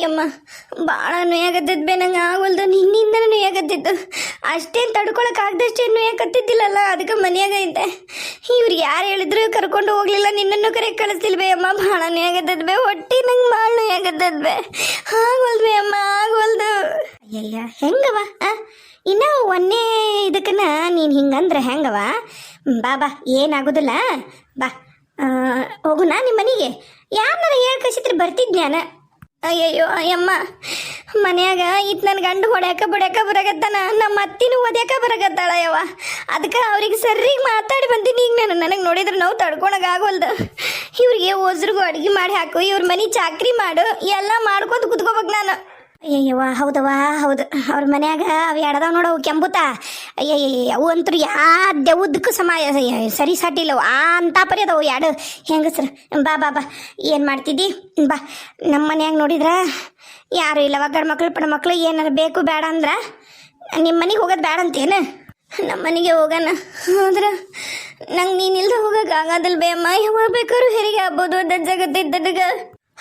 ಯಮ್ಮ ಭಾಳ ನೋಯಾಗತ್ತಿದ್ದು ಬೇ, ನಂಗೆ ಆಗೋಲ್ದು. ನಿನ್ನಿಂದನೂ ನೋಯಾಗತ್ತಿತ್ತು. ಅಷ್ಟೇನು ತಡ್ಕೊಳಕ್ಕೆ ಆಗದಷ್ಟೇನು ನೋಯಾಕತ್ತಿದ್ದಿಲ್ಲಲ್ಲ, ಅದಕ್ಕೆ ಮನೆಯಾಗ ಇದ್ದೆ. ಇವ್ರು ಯಾರು ಹೇಳಿದ್ರು ಕರ್ಕೊಂಡು ಹೋಗ್ಲಿಲ್ಲ, ನಿನ್ನನ್ನು ಕರೆ ಕಳಿಸ್ತಿಲ್ ಬೇ ಅಮ್ಮ. ಭಾಳ ನೋಯಾಗತ್ತದ ಬೇ, ಹೊಟ್ಟೆ ನಂಗೆ ಭಾಳ ನೋಯಾಗತ್ತದ ಬೇ. ಆಗೋಲ್ದು ಬೇ ಅಮ್ಮ, ಆಗೋಲ್ದು. ಅಯ್ಯಯ್ಯ ಹೆಂಗವ ಇನ್ನು ಒಂದೇ ಇದಕ್ಕನ ನೀನು ಹಿಂಗಂದ್ರೆ ಹೆಂಗವ? ಬಾ ಬಾ, ಏನಾಗೋದಿಲ್ಲ ಬಾ. ಹೋಗುನಾ ನಿಮ್ಮ ಮನೆಗೆ? ಯಾರನ್ನಾರ ಹೇಳಿ ಕಳಿಸಿದ್ರೆ ಬರ್ತಿದ್ನ್ಯಾನ. ಅಯ್ಯಯ್ಯೋ ಅಯ್ಯಮ್ಮ, ಮನ್ಯಾಗ ಇತ್ತು ನನ್ನ ಗಂಡು ಹೊಡ್ಯಾಕ ಬಡ್ಯಾಕ ಬರಕತ್ತಾನ, ನಮ್ಮ ಅತ್ತಿನೂ ಒದ್ಯಾಕ ಬರಕತ್ತಾಳ ಯವ್ವ. ಅದಕ್ಕೆ ಅವ್ರಿಗೆ ಸರಿಗೆ ಮಾತಾಡಿ ಬಂದೀನಿ. ಈಗ ನನಗೆ ನೋಡಿದ್ರೆ ನಾವು ತಡ್ಕೊಳಕ್ಕೆ ಆಗೋಲ್ದು. ಇವ್ರಿಗೆ ಓಸ್ರಿಗೂ ಅಡುಗೆ ಮಾಡಿ ಹಾಕು, ಇವ್ರ ಮನೆ ಚಾಕ್ರಿ ಮಾಡು, ಎಲ್ಲ ಮಾಡ್ಕೊತ ಕುತ್ಕೋಬೇಕು ನಾನು. ಅಯ್ಯವ್ವ ಹೌದವ್ವ ಹೌದು, ಅವ್ರ ಮನ್ಯಾಗ ಅವು ಎಡದವ್ ನೋಡವು ಕೆಂಬುತ. ಅಯ್ಯಯ್ಯ ಅವು ಅಂತೂ ದೆವ್ದಕ್ಕೂ ಸರಿ ಸಾಟಿಲ್ಲವು, ಅಂತ ಪರಿ ಅದಾವು ಎರಡು ಹೆಂಗಸ್ರು. ಬಾ ಬಾ ಬಾ, ಏನು ಮಾಡ್ತಿದ್ದಿ? ಬಾ, ನಮ್ಮ ಮನ್ಯಾಗ ನೋಡಿದ್ರೆ ಯಾರು ಇಲ್ಲವ, ಗಂಡು ಮಕ್ಳು ಪಡ ಮಕ್ಳು. ಏನಾರು ಬೇಕು ಬೇಡ ಅಂದ್ರೆ ನಿಮ್ಮ ಮನೆಗೆ ಹೋಗೋದು ಬೇಡ ಅಂತೇನು? ನಮ್ಮ ಮನೆಗೆ ಹೋಗೋಣ. ಆದ್ರೆ ನಂಗೆ ನೀನಿಲ್ದ ಹೋಗೋಕೆ ಆಗೋದಿಲ್ಲ ಬೇ ಅಮ್ಮ. ಯಾವಾಗ ಬೇಕಾದ್ರೂ ಹೆರಿಗೆ ಆಗ್ಬೋದು ದಜ್ಜಾಗತ್ತಿದ್ದಗ.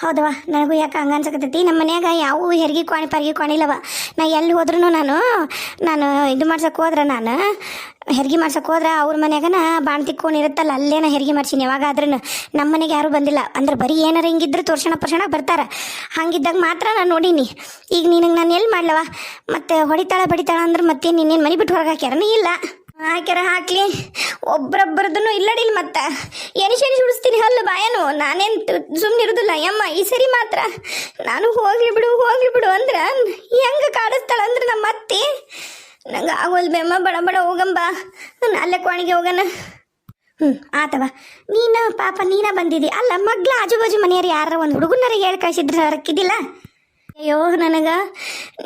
ಹೌದವ, ನನಗೂ ಯಾಕೆ ಹಂಗೆ ಅನ್ಸಕತ್ತೈತಿ. ನಮ್ಮ ಮನ್ಯಾಗ ಯಾವ ಹೆರಿಗೆ ಪಾರಿಗೆ ಇಲ್ಲವ. ನಾ ಎಲ್ಲಿ ಹೋದ್ರೂ ನಾನು ಇದು ಮಾಡ್ಸಕ್ಕೆ ಹೋದ್ರೆ, ನಾನು ಹೆರಿಗೆ ಮಾಡ್ಸಕ್ಕೆ ಹೋದ್ರೆ ಅವ್ರ ಮನ್ಯಾಗನ ಬಾಣ್ತಿಕ್ಕೊಂಡಿರುತ್ತಲ್ಲ, ಅಲ್ಲೇನ ಹೆರಿಗೆ ಮಾಡ್ಸೀನಿ. ಯಾವಾಗ ಆದ್ರೂ ನಮ್ಮ ಮನೆಗೆ ಯಾರೂ ಬಂದಿಲ್ಲ. ಅಂದ್ರೆ ಬರೀ ಏನಾರ ಹಿಂಗಿದ್ರೆ ತೋರ್ಸೋಣ ಬರ್ತಾರೆ. ಹಂಗಿದ್ದಾಗ ಮಾತ್ರ ನಾನು ನೋಡೀನಿ. ಈಗ ನಿನಗೆ ನಾನು ಎಲ್ಲಿ ಮಾಡ್ಲವ? ಮತ್ತು ಹೊಡಿತಾಳ ಅಂದ್ರೆ ಮತ್ತೆ ನೀನೇನು ಮನೆ ಬಿಟ್ಟು ಹೊರಗೆ ಹಾಕ್ಯಾರನ? ಇಲ್ಲ ಹಾಕ್ಯಾರ ಹಾಕ್ಲಿ, ಒಬ್ರೊಬ್ಬರದನ್ನು ಇಲ್ಲಡಿಲ್ಲ. ಮತ್ತೆ ಎನಿಶೆನಿ ಸುಡಿಸ್ತೀನಿ ಹಲ್ಲು ಬಾಯನು. ನಾನೇನು ಸುಮ್ಮನೆ ಇರೋದಿಲ್ಲ ಯಮ್ಮ. ಈ ಸರಿ ಮಾತ್ರ ನಾನು ಹೋಗ್ಲಿ ಬಿಡು ಅಂದ್ರೆ ಹೆಂಗೆ ಕಾಡಿಸ್ತಾಳ ಅಂದ್ರೆ ನಮ್ಮ ಅತ್ತಿ. ನಂಗೆ ಆಗೋಲ್ ಬೇಮ್ಮ, ಬಡ ಹೋಗಂಬ, ನಾನು ಅಲ್ಲೇ ಕೋಣಿಗೆ ಹೋಗೋಣ. ಆತವ, ನೀನು ಪಾಪ ನೀನ ಬಂದಿದ್ದಿ ಅಲ್ಲ. ಮಗ್ಲ ಆಜು ಬಾಜು ಮನೆಯವ್ರು ಯಾರ ಒಂದು ಹುಡುಗನಾರ ಹೇಳಿ ಕಳಿಸಿದ್ರೆ ಹರಕ್ಕಿದ್ದಿಲ್ಲ. ಅಯ್ಯೋ ನನಗೆ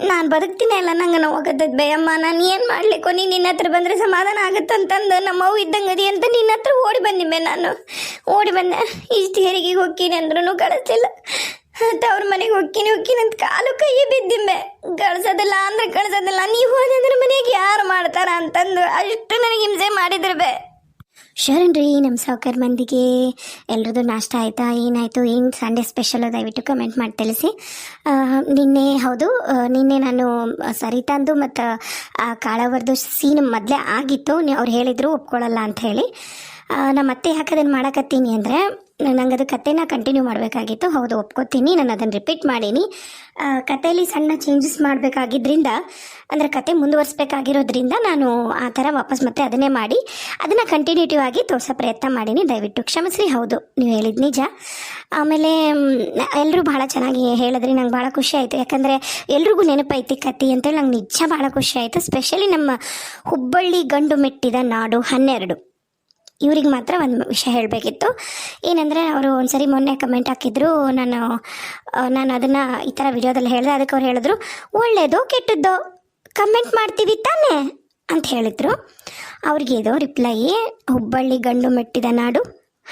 ನಾನು ಬದುಕ್ತೀನಿ ಅಲ್ಲ, ನಂಗೆ ನೋವಾಗತ್ತದ ಬೇಯಮ್ಮ. ನಾನು ಏನು ಮಾಡ್ಲಿಕ್ಕೋ? ನೀನು ನಿನ್ನ ಹತ್ರ ಬಂದರೆ ಸಮಾಧಾನ ಆಗುತ್ತಂತಂದು ನಮ್ಮವು ಇದ್ದಂಗದಿ ಅಂತ ನಿನ್ನ ಹತ್ರ ಓಡಿ ಬಂದಿದ್ದೆ. ನಾನು ಓಡಿ ಬಂದೆ. ಇಷ್ಟು ಹೆರಿಗೆಗೆ ಹೋಗ್ತೀನಿ ಅಂದ್ರೂ ಕಳಿಸ್ತಿಲ್ಲ. ಮತ್ತು ಅವ್ರ ಮನೆಗೆ ಹೋಗ್ತೀನಿ ಅಂತ ಕಾಲು ಕೈ ಬಿದ್ದಿಮ್ಮೆ. ಕಳ್ಸೋದಿಲ್ಲ, ನೀವು ಹೋದಂದ್ರೆ ಮನೆಗೆ ಯಾರು ಮಾಡ್ತಾರ ಅಂತಂದು ಅಷ್ಟು ನನಗೆ ಹಿಂಸೆ ಮಾಡಿದ್ರು ಬೇ. ಶರಣ್ರಿ, ನಮ್ಮ ಸಾವುಕಾರ ಮಂದಿಗೆ ಎಲ್ರದ್ದು ನಾಷ್ಟ ಆಯಿತಾ? ಏನಾಯಿತು? ಏನು ಸಂಡೇ ಸ್ಪೆಷಲ್? ದಯವಿಟ್ಟು ಕಮೆಂಟ್ ಮಾಡಿ ತಿಳಿಸಿ. ನಿನ್ನೆ ನಾನು ಸರಿತಾಂದು ಮತ್ತು ಕಾಳವರ್ದು ಸೀನ್ ಮೊದಲೇ ಆಗಿತ್ತು. ಅವ್ರು ಹೇಳಿದರು ಒಪ್ಕೊಳ್ಳಲ್ಲ ಅಂತ ಹೇಳಿ. ನಮ್ಮ ಅತ್ತೆ ಯಾಕದನ್ನು ಮಾಡಕತ್ತೀನಿ ಅಂದರೆ, ನಂಗೆ ಅದು ಕಥೆನ ಕಂಟಿನ್ಯೂ ಮಾಡಬೇಕಾಗಿತ್ತು. ಹೌದು, ಒಪ್ಕೋತೀನಿ, ನಾನು ಅದನ್ನು ರಿಪೀಟ್ ಮಾಡೀನಿ. ಕಥೆಯಲ್ಲಿ ಸಣ್ಣ ಚೇಂಜಸ್ ಮಾಡಬೇಕಾಗಿದ್ದರಿಂದ, ಅಂದರೆ ಕತೆ ಮುಂದುವರಿಸ್ಬೇಕಾಗಿರೋದ್ರಿಂದ ನಾನು ಆ ಥರ ವಾಪಸ್ ಮತ್ತೆ ಅದನ್ನೇ ಮಾಡಿ ಅದನ್ನು ಕಂಟಿನ್ಯೂಟಿವ್ ಆಗಿ ತೋರಿಸೋ ಪ್ರಯತ್ನ ಮಾಡೀನಿ. ದಯವಿಟ್ಟು ಕ್ಷಮಿಸ್ರಿ. ಹೌದು, ನೀವು ಹೇಳಿದ ನಿಜ. ಆಮೇಲೆ ಎಲ್ಲರೂ ಭಾಳ ಚೆನ್ನಾಗಿ ಹೇಳಿದ್ರಿ, ನಂಗೆ ಭಾಳ ಖುಷಿ ಆಯಿತು. ಯಾಕಂದರೆ ಎಲ್ರಿಗೂ ನೆನಪೈತಿ ಕತೆ ಅಂತೇಳಿ ನಂಗೆ ನಿಜ ಭಾಳ ಖುಷಿ ಆಯಿತು. ಸ್ಪೆಷಲಿ ನಮ್ಮ ಹುಬ್ಬಳ್ಳಿ ಗಂಡು ಮೆಟ್ಟಿದ ನಾಡು 12 ಇವ್ರಿಗೆ ಮಾತ್ರ ಒಂದು ವಿಷಯ ಹೇಳಬೇಕಿತ್ತು. ಏನಂದರೆ ಅವರು ಒಂದ್ಸರಿ ಮೊನ್ನೆ ಕಮೆಂಟ್ ಹಾಕಿದ್ರು. ನಾನು ಅದನ್ನು ಈ ಥರ ವಿಡಿಯೋದಲ್ಲಿ ಹೇಳಿದೆ. ಅದಕ್ಕೆ ಅವ್ರು ಹೇಳಿದ್ರು, ಒಳ್ಳೇದೋ ಕೆಟ್ಟದ್ದೋ ಕಮೆಂಟ್ ಮಾಡ್ತೀವಿ ತಾನೇ ಅಂತ ಹೇಳಿದರು. ಅವ್ರಿಗೆ ಇದು ರಿಪ್ಲೈ, ಹುಬ್ಬಳ್ಳಿ ಗಂಡು ಮೆಟ್ಟಿದ ನಾಡು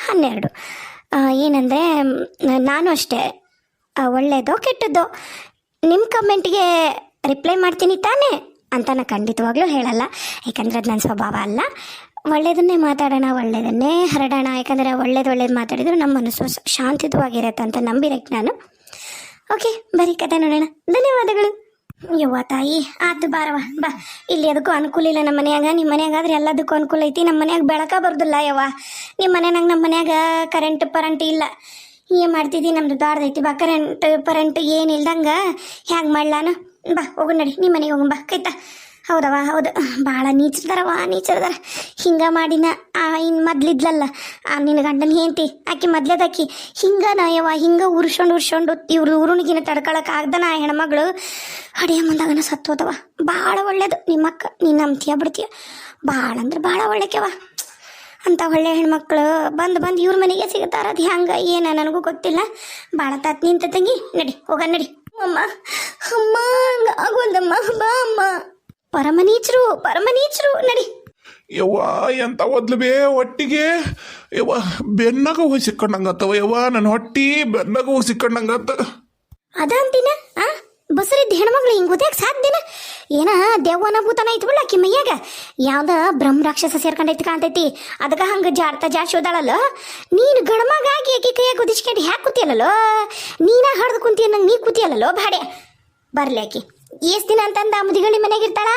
12. ಏನಂದರೆ ನಾನು ಅಷ್ಟೇ, ಒಳ್ಳೇದೋ ಕೆಟ್ಟದ್ದೋ ನಿಮ್ಮ ಕಮೆಂಟ್ಗೆ ರಿಪ್ಲೈ ಮಾಡ್ತೀನಿ ತಾನೇ ಅಂತ ನಾನು ಖಂಡಿತವಾಗ್ಲೂ ಹೇಳಲ್ಲ. ಯಾಕಂದರೆ ಅದು ನನ್ನ ಸ್ವಭಾವ ಅಲ್ಲ. ಒಳ್ಳೆಯದನ್ನೇ ಮಾತಾಡೋಣ, ಒಳ್ಳೆಯದನ್ನೇ ಹರಡೋಣ. ಯಾಕಂದರೆ ಒಳ್ಳೇದು ಮಾತಾಡಿದ್ರು ನಮ್ಮ ಮನಸ್ಸು ಶಾಂತಿಯುತವಾಗಿರುತ್ತೆ ಅಂತ ನಂಬಿರಕ್ಕೆ ನಾನು. ಓಕೆ, ಬರೀ ಕತೆ ನೋಡೋಣ. ಧನ್ಯವಾದಗಳು. ಯವ್ವ ತಾಯಿ, ಆತು ಬಾರವ ಬಾ. ಇಲ್ಲಿ ಅದಕ್ಕೂ ಅನುಕೂಲ ಇಲ್ಲ ನಮ್ಮ ಮನ್ಯಾಗ. ನಿಮ್ಮ ಮನ್ಯಾಗಾದ್ರೆ ಎಲ್ಲದಕ್ಕೂ ಅನುಕೂಲ ಐತಿ. ನಮ್ಮ ಮನ್ಯಾಗ ಬೆಳಕ ಬರೋದಿಲ್ಲ ಯವ್ವ. ನಿಮ್ಮ ಮನ್ಯಾಗ ನಮ್ಮ ಮನ್ಯಾಗ ಕರೆಂಟ್ ಇಲ್ಲ. ಏನು ಮಾಡ್ತಿದ್ದಿ? ನಮ್ದು ದೊಡ್ಡದೈತಿ ಬಾ. ಕರೆಂಟ್ ಏನಿಲ್ದಂಗೆ ಹ್ಯಾಂಗೆ ಮಾಡ್ಲಾನು? ಬಾ ಹೋಗು, ನಡಿ ನಿಮ್ಮ ಮನೆಗೆ ಹೋಗು ಬಾ. ಕೈತಾ? ಹೌದವ, ಹೌದು, ಭಾಳ ನೀಚರದಾರವ. ಹಿಂಗೆ ಮಾಡಿನ ಇನ್ನು ಮೊದ್ಲಿದ್ಲಲ್ಲ ನಿನ್ನ ಗಂಡನ ಹೆಂಡತಿ, ಆಕೆ ಮೊದ್ಲೇದಾಕಿ ಹಿಂಗನ ಯವ್ವ. ಹಿಂಗೆ ಉರ್ಸ್ಕೊಂಡು ಇವ್ರು ಉರುಣಿಗಿನ ತಡ್ಕೊಳಕ್ಕೆ ಆಗ್ದನ ಆ ಹೆಣ್ಮಗಳು ಅಡಿಯ ಮುಂದಾಗನ ಸತ್ತೋದವ. ಭಾಳ ಒಳ್ಳೇದು ನಿಮ್ಮಕ್ಕ. ನೀನು ನಂಬ್ತೀಯ ಬಿಡ್ತೀಯ? ಭಾಳ ಅಂದ್ರೆ ಭಾಳ ಒಳ್ಳೆಕೆವ. ಅಂಥ ಒಳ್ಳೆ ಹೆಣ್ಮಕ್ಳು ಬಂದು ಇವ್ರ ಮನೆಗೆ ಸಿಗ್ತಾರ. ಅದು ಹೆಂಗೆ ಏನು ನನಗೂ ಗೊತ್ತಿಲ್ಲ. ಭಾಳ ತಾತ್ ನಿಂತ ತಂಗಿ, ನಡಿ ಹೋಗ ನಡಿ. ಅಮ್ಮ ಹಂಗೆ ಆಗೋಲ್ದಮ್ಮ, ಬಾ ಅಮ್ಮ. ಪರಮನೀಚರು ನಡಿ. ಯವ್ವ ಎಂತ ಓದ್ಲು ಬೇ ಒಟ್ಟಿಗೆ. ಯವ್ವ ಬೆನ್ನಾಗ ಹೋಗಿ ಸಿಕ್ಕೊಂಡಂಗತ್ತವ. ಯವ್ವ ನನ್ನ ಹೊಟ್ಟಿ ಬೆನ್ನಾಗ ಹೋಗಿ ಸಿಕ್ಕೊಂಡಂಗತ್ತ. ಅದ ಅಂತೀನ ಬಸರಿದ್ದ ಹೆಣ್ಮಕ್ಳು ಹಿಂಗೆ ಓದ್ಯಾಕ ಸಾಧ್ಯನ? ಏನ ದೆವ್ವನ ಭೂತನ ಐತಿ ಬಿಡ್ಲ ಆಕಿ ಮೈಯಾಗ ಯಾವ್ದ ಬ್ರಹ್ಮ ರಾಕ್ಷಸ ಸೇರ್ಕೊಂಡೈತಿ ಕಾಣ್ತೈತಿ ಅದಕ್ಕೆ ಹಂಗೆ ಜಾಡ್ಸಿ ಹೋದಾಳಲ್ಲ ನೀನು ಗಣಮಗಾಗಿ ಆಕಿ ಕೈಯಾಗ ಕುದಿಸ್ಕೊಂಡು ಹ್ಯಾಕೆ ಕೂತಿಯಲ್ಲೋ ನೀನ ಹಡ್ದು ಕುಂತೀಯ ನಂಗೆ ನೀ ಕೂತಿಯಲ್ಲೋ ಬಾಡೆ ಬರ್ಲಿ ಆಕಿ ಎಷ್ಟು ದಿನ ಅಂತಂದ ಆ ಮುದಿಗಳಿ ಮನೆಗೆ ಇರ್ತಾಳ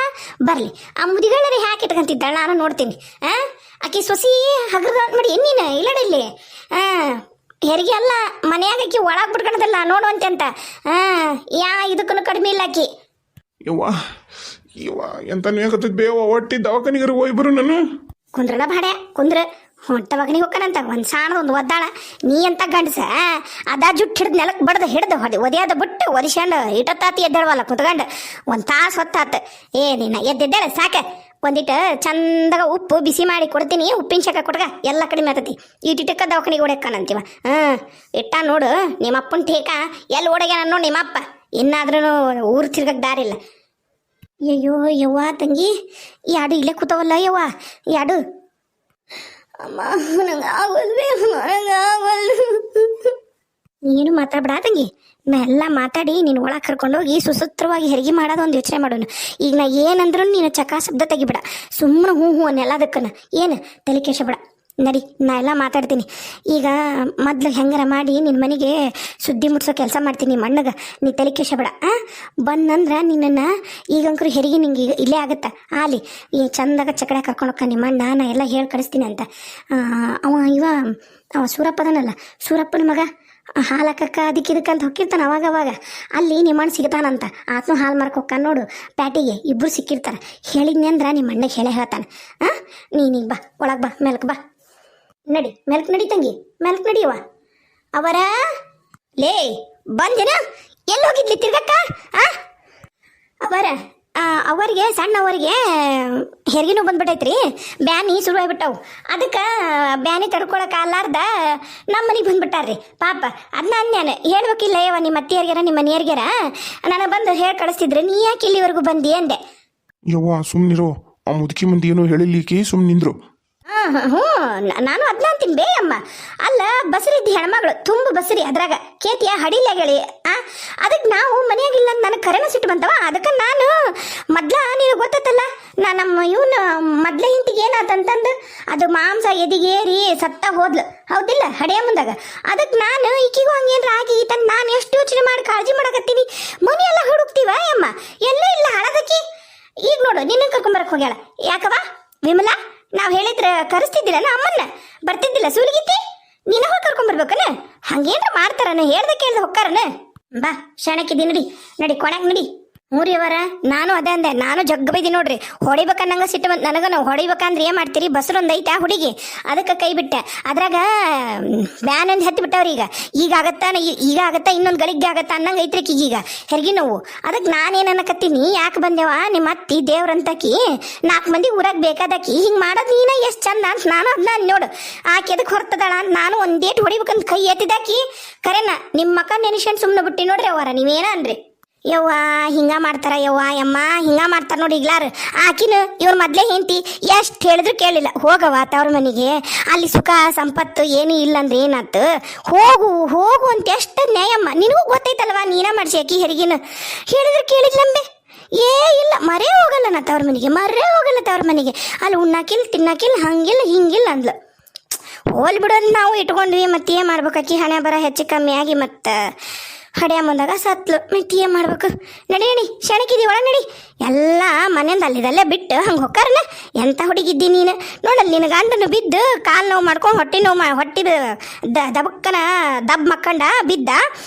ಬರ್ಲಿ ಆ ಮುದಿಗಳನ್ನ ಹ್ಯಾಕೆ ಇಟ್ಕೊಂತಿದ್ದಾಳ ನಾನು ನೋಡ್ತೀನಿ ಆಕಿ ಸೊಸಿ ಹಗ್ರದ ಮಾಡಿ ನೀನು ಇಲ್ಲಡಿಲ್ಲಿ ಹೆರಿಗೆ ಅಲ್ಲ ಮನೆಯಾಗ ಆಕಿ ಒಳಗೆ ಬಿಟ್ಕೊಳದಲ್ಲ ನೋಡುವಂತೆ ಅಂತ ಇದಕ್ಕೂ ಕಡಿಮೆ ಇಲ್ಲ ಆಕಿ ಯವ್ವ ಇವ ಎಂತ ನೇಕತ್ತದ ಬೇವ ಒಟ್ಟಿ ದವಾಖಾನಿಗರು ಹೋಯ್ಬರು ನಾನು ಕುಂದ್ರಲ್ಲ ಬಾಡೆ ಕುಂದ್ರ ಹೊಟ್ಟವಗನಿಗೆ ಹೋಗ್ಕನಂತ ಒಂದು ಸಾಣದ ಒಂದು ಒದ್ದಾಳ ನೀ ಅಂತ ಗಂಡಸ ಅದ ಜುಟ್ಟು ಹಿಡ್ದು ನೆಲಕ್ಕೆ ಬಡ್ದು ಹಿಡ್ದು ಒದ್ಯಾದ ಬಿಟ್ಟು ಒದಿಸ್ಕೊಂಡು ಇಟ್ಟತ್ತಾತಿ ಎದ್ದೇಳವಲ್ಲ ಕುತ್ಕೊಂಡು ಒಂದು ತಾಸು ಹೊತ್ತಾತ ನೀನು ಎದ್ದೆದ್ದಾಳೆ ಸಾಕೆ ಒಂದಿಟ್ಟು ಚಂದಾಗ ಉಪ್ಪು ಬಿಸಿ ಮಾಡಿ ಕೊಡ್ತೀನಿ ಉಪ್ಪಿನ ಶಾಖ ಕೊಟ್ಗ ಎಲ್ಲ ಕಡಿಮೆ ಆಗ್ತತಿ ಇಟ್ಟಿಟ್ಟಕ್ಕ ದವಾಖಾನಿಗೆ ಓಡಕ್ಕನಂತೀವ ಇಟ್ಟ ನೋಡು ನಿಮ್ಮ ಅಪ್ಪನ ಟೇಕ ಎಲ್ಲಿ ಓಡಗ್ಯಾನ ನೋಡಿ ನಿಮ್ಮಪ್ಪ ಇನ್ನಾದ್ರೂ ಊರು ತಿರ್ಗಕ್ಕೆ ದಾರಿಲ್ಲ ಅಯ್ಯೋ ಯವ್ವ ತಂಗಿ ಯಾಡು ಇಲ್ಲೇ ಕೂತವಲ್ಲ ಯವ್ವ ಯಾಡು ಅಮ್ಮ ನಂಗೆ ಆಗೋಲ್ವೇ ನೀನು ಮಾತಾಡ್ಬೇಡ ತಂಗಿ ನಾ ಎಲ್ಲ ಮಾತಾಡಿ ನೀನು ಒಳಗೆ ಕರ್ಕೊಂಡೋಗಿ ಸುಸೂತ್ರವಾಗಿ ಹೆರಿಗೆ ಮಾಡೋದು ಒಂದು ಯೋಚನೆ ಮಾಡೋಣ ಈಗ ನಾ ಏನಂದ್ರೂ ನೀನು ಚಕ ಶಬ್ದ ತೆಗಿಬೇಡ ಸುಮ್ಮನೆ ಹ್ಞೂ ಅನ್ನೆಲ್ಲದಕ್ಕನ ಏನು ತಲೆ ಕೆಡಿಸಬೇಡ ನಡಿ ನಾ ಎಲ್ಲ ಮಾತಾಡ್ತೀನಿ ಈಗ ಮೊದ್ಲು ಹೆಂಗಾರ ಮಾಡಿ ನಿನ್ನ ಮನೆಗೆ ಸುದ್ದಿ ಮುಟ್ಸೋ ಕೆಲಸ ಮಾಡ್ತೀನಿ ನಿಮ್ಮ ಅಣ್ಣಗೆ ನೀ ತಲೆ ಕೆಡಿಸಬೇಡ ಬಂದಂದ್ರೆ ನಿನ್ನನ್ನು ಈಗಂಕರು ಹೆರಿಗೆ ನಿಂಗೆ ಇಲ್ಲೇ ಆಗುತ್ತೆ ಆಲಿ ಈ ಚಂದಾಗ ಚಕಡೆ ಕರ್ಕೊಂಡೋಕ್ಕ ನಿಮ್ಮ ಅಣ್ಣ ನಾ ಎಲ್ಲ ಹೇಳಿ ಕಳಿಸ್ತೀನಿ ಅಂತ ಅವ ಸೂರಪ್ಪದನಲ್ಲ ಸೂರಪ್ಪನ ಮಗ ಹಾಲು ಹಾಕಕ್ಕ ಅದಕ್ಕಿದಕ್ಕಂತ ಹೊಕ್ಕಿರ್ತಾನೆ ಅವಾಗ ಅಲ್ಲಿ ನಿಮ್ಮಣ್ಣ ಸಿಗ್ತಾನಂತ ಆತನು ಹಾಲು ಮಾರ್ಕ್ ಹೊಕ್ಕ ನೋಡು ಪ್ಯಾಟಿಗೆ ಇಬ್ಬರು ಸಿಕ್ಕಿರ್ತಾರೆ ಹೇಳಿದ್ನಿ ಅಂದ್ರೆ ನಿಮ್ಮ ಅಣ್ಣಗೆ ಹೇಳ್ತಾನೆ ನೀನೀಗ ಬಾ ಒಳಗೆ ಬಾ ಮೆಲ್ಕ್ ಬಾ ನಡಿ ಮೆಲ್ಕ್ ನಡಿ ತಂಗಿ ಮೆಲ್ಕ್ ನಡಿಯವ ಅವರ ಲೇ ಬಂದೇನ ಎಲ್ಲಿ ಹೋಗಿದ್ಲಿ ತಿರ್ಗಕ್ಕ ಅವರಿಗೆ ಸಣ್ಣವರಿಗೆ ಹೆರಿಗೆನೂ ಬಂದ್ಬಿಟ್ಟೈತ್ರಿ ಬ್ಯಾನಿ ಶುರುವಾಗ್ಬಿಟ್ಟವು ಅದಕ್ಕೆ ಬ್ಯಾನಿ ತಡ್ಕೊಳಕ್ಕೆ ಅಲ್ಲಾರ್ದ ನಮ್ಮ ಮನೆಗೆ ಬಂದ್ಬಿಟ್ಟಾರ್ರಿ ಪಾಪ ಅದನ್ನ ಅನ್ಯಾನ ಹೇಳ್ಬೇಕಿಲ್ಲ ಯವ ನಿಮ್ಮ ಅತ್ತಿಯರ್ಗ್ಯಾರ ನಿಮ್ಮ ಮನೆಯರ್ಗ್ಯಾರ ನನಗೆ ಬಂದು ಹೇಳಿ ಕಳಿಸ್ತಿದ್ರೆ ನೀ ಯಾಕೆ ಇಲ್ಲಿವರೆಗೂ ಬಂದಿ ಅಂದೆ ಯವ್ವ ಸುಮ್ಮನಿರೋ ಆ ಮುದುಕಿ ಮಂದಿ ಏನೋ ಹೇಳಿಲಿಕ್ಕೆ ಸುಮ್ಮನಿಂದ್ರು ಹ್ಞೂ ನಾನು ಅದನ್ನ ಅಂತೀನಿ ಬೇ ಅಮ್ಮ ಅಲ್ಲ ಬಸರಿದ್ದ ಹೆಣ್ಮಗಳು ತುಂಬ ಬಸರಿ ಅದ್ರಾಗ ಕೇತಿಯ ಹಡಿಲಾಗಳಿ ಅದಕ್ಕೆ ನಾವು ಮನೆಯಾಗಿಲ್ಲ ಅಂತ ನನಗೆ ಕರೆನ ಸಿಟ್ಟು ಬಂತವ ಅದಕ್ಕೆ ನಾನು ಮೊದ್ಲ ನೀನು ಗೊತ್ತಲ್ಲ ನಮ್ಮ ಇವನು ಮೊದ್ಲ ಹಿಂತಿಗೆ ಏನಾತಂತಂದು ಅದು ಮಾಂಸ ಎದಿಗೇರಿ ಸತ್ತ ಹೋದ್ಲು ಹೌದಿಲ್ಲ ಹಡೆಯ ಮುಂದಾಗ ಅದಕ್ಕೆ ನಾನು ಈಕಿಗೂ ಹಂಗೇನ್ರ ಆಗಿ ತಂದು ನಾನು ಎಷ್ಟು ಯೋಚನೆ ಮಾಡಿ ಕಾಳಜಿ ಮಾಡಕತ್ತೀನಿ ಮನೆಯೆಲ್ಲ ಹುಡುಕ್ತೀವ ಅಮ್ಮ ಎಲ್ಲೂ ಇಲ್ಲ ಹಳದಕ್ಕಿ ಈಗ ನೋಡು ನಿನ್ನ ಕರ್ಕೊಂಬರಕ್ಕೆ ಹೋಗ್ಯಾಳ ಯಾಕವ ವಿಮಲಾ ನಾವು ಹೇಳಿದ್ರೆ ಕರೆಸ್ತಿದ್ದಿಲ್ಲ ಅಮ್ಮನ್ನ ಬರ್ತಿದ್ದಿಲ್ಲ ಸೂಲಿಗಿತ್ತಿ ನೀನ ಹೋಗಿ ಕರ್ಕೊಂಬರ್ಬೇಕನ ಹಂಗೇನ್ರ ಮಾಡ್ತಾರನ ಹೇಳ್ದೆ ಕೇಳ್ದೆ ಹೊಕ್ಕಾರನ ಬಾ ಶಾಣಕ್ಕಿದ್ದಿ ನಡಿ ಕೊನೆಗೆ ನಡಿ ಮೂರಿ ಅವರ ನಾನು ಅದೇ ಅಂದೆ ನಾನು ಜಗ್ ಬೈದಿ ನೋಡ್ರಿ ಹೊಡಿಬೇಕನ್ನಂಗ ಸಿಟ್ಟು ಬಂತು ನನಗ ನಾವು ಹೊಡಿಬೇಕಂದ್ರೆ ಏನು ಮಾಡ್ತೀರಿ ಬಸ್ರೊಂದು ಐತೆ ಆ ಹುಡುಗಿ ಅದಕ್ಕೆ ಕೈ ಬಿಟ್ಟೆ ಅದ್ರಾಗ ಬ್ಯಾನ್ ಒಂದು ಹತ್ತಿ ಬಿಟ್ಟವ್ರಿ ಈಗ ಆಗತ್ತಾ ಇನ್ನೊಂದು ಗಳಿಗೆ ಆಗತ್ತಾ ಅನ್ನಂಗೆ ಐತ್ರಿ ಈಗ ಹೆರಿಗೆ ನೋವು ಅದಕ್ಕೆ ನಾನೇನು ಅನ್ನಕತ್ತೀನಿ ಯಾಕೆ ಬಂದೆವ ನಿಮ್ಮ ಅತ್ತಿ ದೇವ್ರಂತಕಿ 4 ಮಂದಿ ಊರಾಗ ಬೇಕಾದಕಿ ಹಿಂಗೆ ಮಾಡೋದು ನೀನ ಎಷ್ಟು ಚಂದ ಅಂತ ನಾನು ಅದನ್ನ ನೋಡು ಆಕೆ ಅದಕ್ಕೆ ಹೊರ್ತದಾಳ ಅಂತ ನಾನು ಒಂದೇಟು ಹೊಡಿಬೇಕಂತ ಕೈ ಎತ್ತಿದಾಕಿ ಕರೆನ ನಿಮ್ಮ ಮಕ್ಕ ನೆನೆಸ್ಕೊಂಡು ಸುಮ್ಮನೆ ಬಿಟ್ಟು ನೋಡ್ರಿ ಅವರ ನೀವೇನ ಅನ್ರಿ ಯವ್ವ ಹಿಂಗ ಮಾಡ್ತಾರ ಯವ್ವ ಯಮ್ಮ ಹಿಂಗ ಮಾಡ್ತಾರ ನೋಡಿ ಈಗ್ಲಾರ ಆಕಿನ ಇವ್ರ ಮೊದ್ಲೇ ಹೆಂಡತಿ ಎಷ್ಟು ಹೇಳಿದ್ರು ಕೇಳಿಲ್ಲ ಹೋಗವ ತವ್ರ ಮನೆಗೆ ಅಲ್ಲಿ ಸುಖ ಸಂಪತ್ತು ಏನೂ ಇಲ್ಲ ಅಂದ್ರೆ ಏನಾತು ಹೋಗು ಅಂತ ಎಷ್ಟು ನ್ಯಾಯಮ್ಮ ನಿನಗೂ ಗೊತ್ತೈತಲ್ವಾ ನೀನ ಮಾಡಿಸಿ ಆಕಿ ಹೆರಿಗಿನ ಹೇಳಿದ್ರೆ ಕೇಳಿದ್ಲಂಬೆ ಇಲ್ಲ ಮರೇ ಹೋಗಲ್ಲ ನಾ ತವ್ರ ಮನೆಗೆ ಅಲ್ಲಿ ಉಣ್ಣಾಕಿಲ್ಲ ತಿನ್ನಾಕಿಲ್ಲ ಹಂಗಿಲ್ಲ ಹಿಂಗಿಲ್ಲ ಅಂದ್ಲು ಹೋಲ್ ಬಿಡೋದು ನಾವು ಇಟ್ಕೊಂಡ್ವಿ ಮತ್ತೆ ಏನು ಮಾಡ್ಬೇಕಾಕಿ ಹಣೆ ಬರ ಹೆಚ್ಚು ಕಮ್ಮಿ ಆಗಿ ಮತ್ತೆ ಹಡೆಯ ಮುಂದಾಗ ಸತ್ಲು ಮತ್ತೆ ಏನು ಮಾಡ್ಬೇಕು ನಡಿ ಶಣಕಿದಿ ಒಳ ನಡಿ ಎಲ್ಲ ಮನೆಯಿಂದ ಅಲ್ಲಿದಲ್ಲೇ ಬಿಟ್ಟು ಹಂಗೆ ಹೊಕ್ಕಾರನ ಎಂಥ ಹುಡುಗಿದ್ದಿ ನೀನು ನೋಡಲ್ಲಿ ನಿನ್ನ ಗಂಡನು ಬಿದ್ದು ಕಾಲು ನೋವು ಮಾಡ್ಕೊಂಡು ಹೊಟ್ಟಿದ ದಬಕ್ಕನ ದಬ್ ಮಕ್ಕಂಡ ಬಿದ್ದ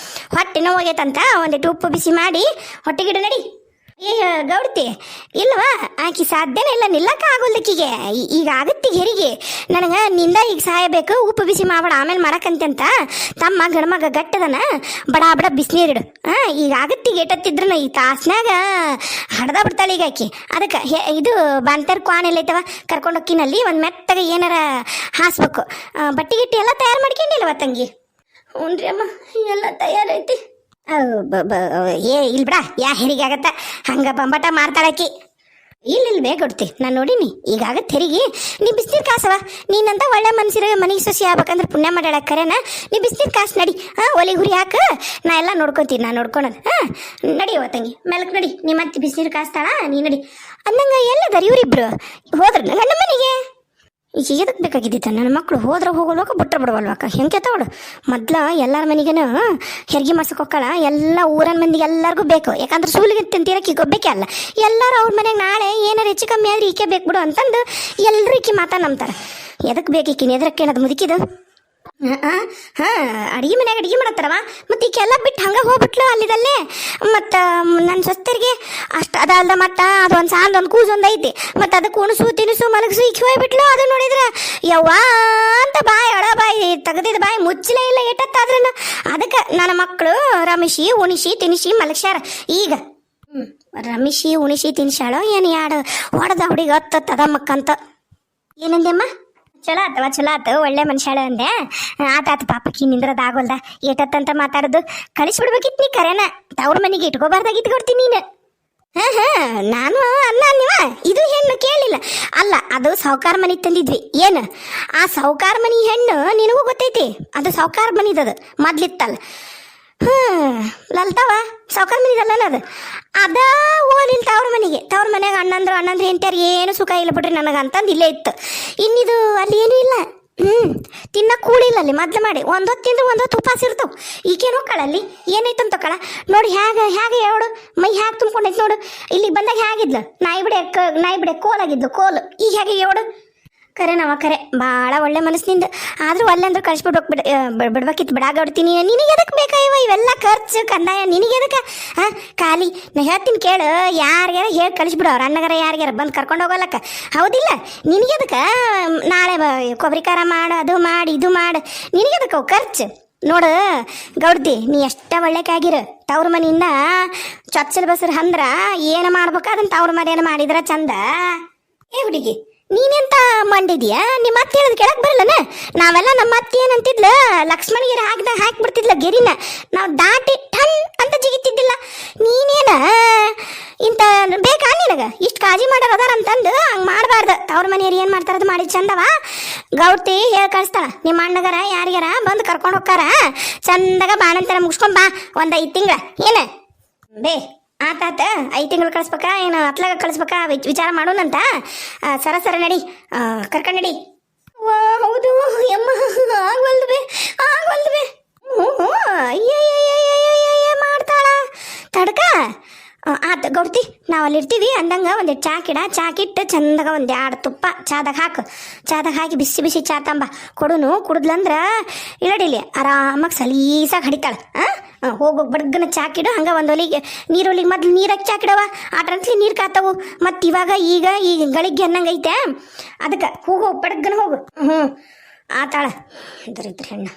ಹೊಟ್ಟೆ ನೋವು ಆಗೈತಂತ ಒಂದಿಟ್ಟು ಉಪ್ಪು ಬಿಸಿ ಮಾಡಿ ಹೊಟ್ಟೆಗಿಡು ನಡಿ ಗೌಡ್ತಿ ಇಲ್ವಾ ಆಕಿ ಸಾಧ್ಯನೇ ಇಲ್ಲ ನಿಲ್ಲಕ್ಕ ಆಗೋಲ್ದಕ್ಕಿಗೆ ಈಗ ಆಗತ್ತೀಗ ಹೆರಿಗೆ ನನಗೆ ನಿಂದ ಈಗ ಸಾಯಬೇಕು ಉಪ್ಪು ಬಿಸಿ ಮಾಡಬೇಡ ಆಮೇಲೆ ಮಾಡಕ್ಕಂತೆ ಅಂತ ತಮ್ಮ ಗಣಮಗ ಗಟ್ಟದನ ಬಡ ಬಿಸಿನೀರಿಡು ಈಗ ಆಗತ್ತೀಗ ಏಟತ್ತಿದ್ರು ಈ ತಾಸ್ನಾಗ ಹಡ್ದ ಬಿಡ್ತಾಳೆ ಈಗ ಆಕಿ ಅದಕ್ಕೆ ಇದು ಬಾಂತರ್ ಕ್ವಾನ್ ಎಲ್ಲ ಐತವ ಕರ್ಕೊಂಡೋಕ್ಕಿನಲ್ಲಿ ಒಂದು ಮೆತ್ತಗೆ ಏನಾರ ಹಾಸ್ಬೇಕು ಬಟ್ಟೆ ಗಿಟ್ಟಿ ಎಲ್ಲ ತಯಾರು ಮಾಡ್ಕೊಂಡಿಲ್ವ ತಂಗಿ ಹ್ಞೂ ರೀ ಅಮ್ಮ ಎಲ್ಲ ತಯಾರೈತಿ ಇಲ್ಲ ಬಿಡ ಹೆರಿಗೆ ಆಗತ್ತ ಹಂಗ ಬಂಬಟ ಮಾಡ್ತಾಳಕಿ ಇಲ್ಲ ಬೇಗ ಕೊಡ್ತಿ ನಾನು ನೋಡಿನಿ ಈಗಾಗ ತೆರಿಗೆ ನೀ ಬಿಸಿನೀರು ಕಾಸವ ನೀನಂತ ಒಳ್ಳೆ ಮನ್ಸಿರ ಮನೆಗೆ ಸೊಸಿ ಆಗ್ಬೇಕಂದ್ರೆ ಪುಣ್ಯ ಮಾಡ್ಯಾಳ ಕರೆನ ನೀ ಬಿಸಿನೀರು ಕಾಸು ನಡಿ ಒಲಿ ಹುರಿ ಹಾಕು ನಾ ಎಲ್ಲ ನೋಡ್ಕೊತೀನಿ ನಾ ನೋಡ್ಕೊಳೋದು ನಡಿ ತಂಗಿ ಮೆಲಕ್ ನಡಿ ನೀ ಮತ್ತೆ ಬಿಸಿನೀರು ಕಾಸ್ತಾಳ ನೀ ನಡಿ ಅಂದಂಗ ಎಲ್ಲದಾರ ಇವರಿಬ್ರು ಹೋದ್ರ ಗಂಡ ಮನೆಗೆ ಈಗ ಎದಕ್ಕೆ ಬೇಕಾಗಿದ್ದಿತ್ತ ನನ್ನ ಮಕ್ಕಳು ಹೋದ್ರೆ ಹೋಗೋಲ್ವಾಕ ಬಿಟ್ರೆ ಬಿಡವಲ್ವಾಕ ಹೆಂಗೆ ತಗೊಡು ಮೊದ್ಲ ಎಲ್ಲರ ಮನೆಗೇನು ಹೆರಿಗೆ ಮಾಡ್ಸಕ್ಕೆ ಹೋಗ್ಕಳ ಎಲ್ಲ ಊರನ ಮಂದಿಗೆ ಎಲ್ಲರಿಗೂ ಬೇಕು ಯಾಕಂದ್ರೆ ಸೂಲಿಗೆ ತಿಂತೀರಕ್ಕೆ ಈಗ ಬೇಕೇ ಅಲ್ಲ ಎಲ್ಲರೂ ಅವ್ರ ಮನೆಗೆ ನಾಳೆ ಏನಾರು ಹೆಚ್ಚು ಕಮ್ಮಿ ಆದ್ರೆ ಈಕೆ ಬೇಕು ಬಿಡು ಅಂತಂದು ಎಲ್ಲರೂ ಈಕೆ ಮಾತಾ ನಂಬ್ತಾರೆ ಎದಕ್ಕೆ ಬೇಕು ಈಕಿನ ಎದ್ರಕ್ಕೆ ಏನದು ಮುದುಕಿದು ಅಡಿಗೆ ಮನ್ಯಾಗ ಅಡಿಗೆ ಮಾಡತ್ತಾರವ ಮತ್ತು ಈಕೆಲ್ಲ ಬಿಟ್ಟು ಹಂಗೆ ಹೋಗ್ಬಿಟ್ಲು ಅಲ್ಲಿದಲ್ಲೇ ಮತ್ತು ನನ್ನ ಸ್ವಸ್ಥರಿಗೆ ಅಷ್ಟು ಅದಲ್ದ ಮತ್ತು ಅದೊಂದು ಸಾಂದ್ ಒಂದು ಕೂಸೊಂದು ಐತಿ ಮತ್ತು ಅದಕ್ಕೆ ಉಣಸು ತಿನಿಸು ಮಲಗಿಸು ಈಕೆ ಹೋಗ್ಬಿಟ್ಲು ಅದು ನೋಡಿದ್ರೆ ಯವ್ವ ಅಂತ ಬಾಯಿ ಒಳ ಬಾಯಿ ತೆಗೆದಿದ್ದ ಬಾಯಿ ಮುಚ್ಚಲೇ ಇಲ್ಲ ಎಟ್ಟತ್ತಾದ್ರೂ ಅದಕ್ಕೆ ನನ್ನ ಮಕ್ಕಳು ರಮಿಷಿ ಉಣಿಸಿ ತಿನಿಸಿ ಮಲಗ್ಸ್ಯಾರ ಈಗ ರಮಿಷಿ ಉಣಿಸಿ ತಿನ್ಸಾಳೋ ಏನು ಯಾಡು ಹೊಡೆದ ಹುಡುಗ ಹತ್ತದ ಮಕ್ಕಂತ ಏನಂದೆಮ್ಮ ಚಲೋ ಆತು ಒಳ್ಳೆ ಮನುಷ್ಯಾಳ ಅಂದೆ ಆತಾತ ಪಾಪಕ್ಕಿ ನಿಂದ್ರದ ಆಗೋಲ್ದ ಏಟತ್ತಂತ ಮಾತಾಡೋದು ಕಳಿಸ್ಬಿಡ್ಬೇಕಿತ್ತು ನೀ ಕರೆನ ತವ್ರ ಮನೆಗೆ ಇಟ್ಕೋಬಾರ್ದಾಗ ಇಟ್ಕೊಡ್ತೀನಿ ನೀನು ನಾನು ಅನ್ನ ನೀವ ಇದು ಹೆಣ್ಣು ಕೇಳಿಲ್ಲ ಅಲ್ಲ ಅದು ಸಾವುಕಾರ ಮನೆ ತಂದಿದ್ವಿ ಏನು ಆ ಸಾವುಕಾರ ಮನಿ ಹೆಣ್ಣು ನಿನಗೂ ಗೊತ್ತೈತಿ ಅದು ಸಾವುಕಾರ ಮನಿದದು ಮೊದ್ಲಿತ್ತಲ್ಲ ಲಲ್ತಾವ ಸಾವುಕಾರ ಮನಿದಲ್ಲ ಅದು ಅದ ಓದಿಲ್ಲ ತವ್ರ ಮನೆಗೆ ಅಣ್ಣಂದ್ರು ಹೆಂಡ್ತಿಯರು ಏನು ಸುಖ ಇಲ್ಲ ಬಿಡ್ರಿ ನನಗೆ ಅಂತಂದು ಇಲ್ಲೇ ಇತ್ತು ಇನ್ನಿದು ಅಲ್ಲಿ ಏನೂ ಇಲ್ಲ ತಿನ್ನ ಕೂಳಿಲ್ಲ ಅಲ್ಲಿ ಮೊದ್ಲು ಮಾಡಿ ಒಂದೊತ್ತು ತಿಂದ್ರೆ ಒಂದೊತ್ತು ಉಪವಾಸ ಇರ್ತಾವ ಈಗೇನು ಹೋಗ್ಕಳಲ್ಲಿ ಏನೈತಂತ ತಗೊಳ ನೋಡಿ ಹೇಗೆ ಹೇಳು ಮೈ ಹೇಗೆ ತುಂಬ್ಕೊಂಡೈತೆ ನೋಡು ಇಲ್ಲಿಗೆ ಬಂದಾಗ ಹೇಗಿದ್ಲು ನಾಯಿ ಬಿಡೆ ಕೋಲಾಗಿದ್ಲು ಕೋಲು ಈಗ ಹೇಗೆ ಹೇಳು ಕರೆ ಭಾಳ ಒಳ್ಳೆ ಮನಸ್ಸಿನಿಂದ ಆದರೂ ಅಲ್ಲಂದ್ರೆ ಬಿಡ್ಬೇಕಿತ್ತು ಬಿಡಾಗಡ್ತೀನಿ ನಿನಗೆ ಎದಕ್ಕೆ ಬೇಕಾ ಇವೆಲ್ಲ ಖರ್ಚು ಕಂದಾಯ ನಿನಗೆ ಎದಕ್ಕೆ ಖಾಲಿ ನಾ ಹೇಳ್ತೀನಿ ಕೇಳು ಯಾರಿಗಾರ ಹೇಳಿ ಕಳಿಸ್ಬಿಡು ಅವ್ರ ಅಣ್ಣಗಾರ ಯಾರಿಗಾರ ಬಂದು ಕರ್ಕೊಂಡು ಹೋಗಲಕ್ಕ ಹೌದಿಲ್ಲ ನಿನಗೆ ಎದಕ್ಕೆ ನಾಳೆ ಕೊಬ್ಬರಿ ಖಾರ ಮಾಡು ಅದು ಮಾಡಿ ಇದು ಮಾಡು ನಿನಗೆ ಎದಕ್ಕೆ ಖರ್ಚು ನೋಡು ಗೌಡ್ತಿ ನೀ ಎಷ್ಟ ಒಳ್ಳೆಕಾಗಿರು ತವ್ರ ಮನೆಯಿಂದ ಚೊಚ್ಚಲು ಬಸರು ಅಂದ್ರ ಏನು ಮಾಡ್ಬೇಕು ಅದನ್ನ ತವ್ರ ಮನೆಯನ್ನು ಮಾಡಿದ್ರ ಚಂದ ಹುಡುಗಿ ನೀನೆಂತ ಮಂಡಿದ್ಯಾ ನಿಮ್ಮ ಅತ್ತೆ ಹೇಳೋದು ಕೇಳಕ್ ಬರಲ್ಲನ ನಾವೆಲ್ಲ ನಮ್ಮ ಅತ್ತೆ ಏನಂತಿದ್ಲ ಲಕ್ಷ್ಮಣಿಗೆ ಹಾಕ್ಬಿಡ್ತಿದ್ಲ ಗೆರಿನ ನಾವು ದಾಟಿ ಟನ್ ಅಂತ ಜಿಗಿತಿದ್ದಿಲ್ಲ ನೀನೇನ ಇಂಥ ಬೇಕಾ ನಿನಗ ಇಷ್ಟು ಕಾಳಜಿ ಮಾಡೋರು ಅದಾರ ಅಂತಂದು ಹಂಗೆ ಮಾಡಬಾರ್ದು ಅವ್ರ ಮನೆಯವ್ರು ಏನು ಮಾಡ್ತಾರದು ಮಾಡಿ ಚಂದವ ಗೌಡ್ತಿ ಹೇಳಿ ಕಳಿಸ್ತಾಳ ನಿಮ್ಮ ಅಣ್ಣಗಾರ ಯಾರಿಗಾರ ಬಂದು ಕರ್ಕೊಂಡು ಹೋಗ್ತಾರ ಚಂದಾಗ ಬಾಣಂತರ ಮುಗಿಸ್ಕೊಂಡ್ ಬಾ ಒಂದು 5 ತಿಂಗಳ ಏನು ಬೇ ಆತಾತ 5 ತಿಂಗಳು ಕಳಿಸ್ಬೇಕಾ ಏನು ಅತ್ಲಾಗ ಕಳಿಸ್ಬೇಕಾ ವಿಚಾರ ಮಾಡೋಣಂತ ಸರ ನಡಿ ಕರ್ಕೊಂಡು ನಡಿ ಹೌದು ಯಮ್ಮ ಆಗವಲ್ದು ಬೇ ಮಾಡ್ತಾಳ ತಡ್ಕ ಆತ ಗೌಡ್ತಿ ನಾವು ಅಲ್ಲಿರ್ತೀವಿ ಅಂದಂಗೆ ಒಂದು ಚಾಕಿಟ್ಟು ಚಂದಾಗ ಒಂದು 2 ತುಪ್ಪ ಚಾದಾಗ ಹಾಕಿ ಬಿಸಿ ಚಾ ತಂಬ ಕೊಡುನು ಕುಡಿದ್ಲಂದ್ರೆ ಇಳಡಿಲಿ ಆರಾಮಾಗಿ ಸಲೀಸಾಗಿ ಹಡಿತಾಳೆ ಹೋಗೋಗಿ ಬಡ್ಗನ ಚಾಕಿಡು ಹಂಗೆ ಒಂದು ನೀರೊಲಿಗೆ ಮೊದ್ಲು ನೀರಾಕಿ ಚಾಕಿಡವ ಆಟ್ರಂತ್ಲಿ ನೀರು ಕಾತವು ಮತ್ತು ಇವಾಗ ಈಗ ಗಳಿಗೆ ಅನ್ನಂಗೆ ಐತೆ ಅದಕ್ಕೆ ಹೋಗು ಬಡ್ಗನ ಹೋಗು ಆತಾಳ ಇದ್ರ ಹೆಣ್ಣು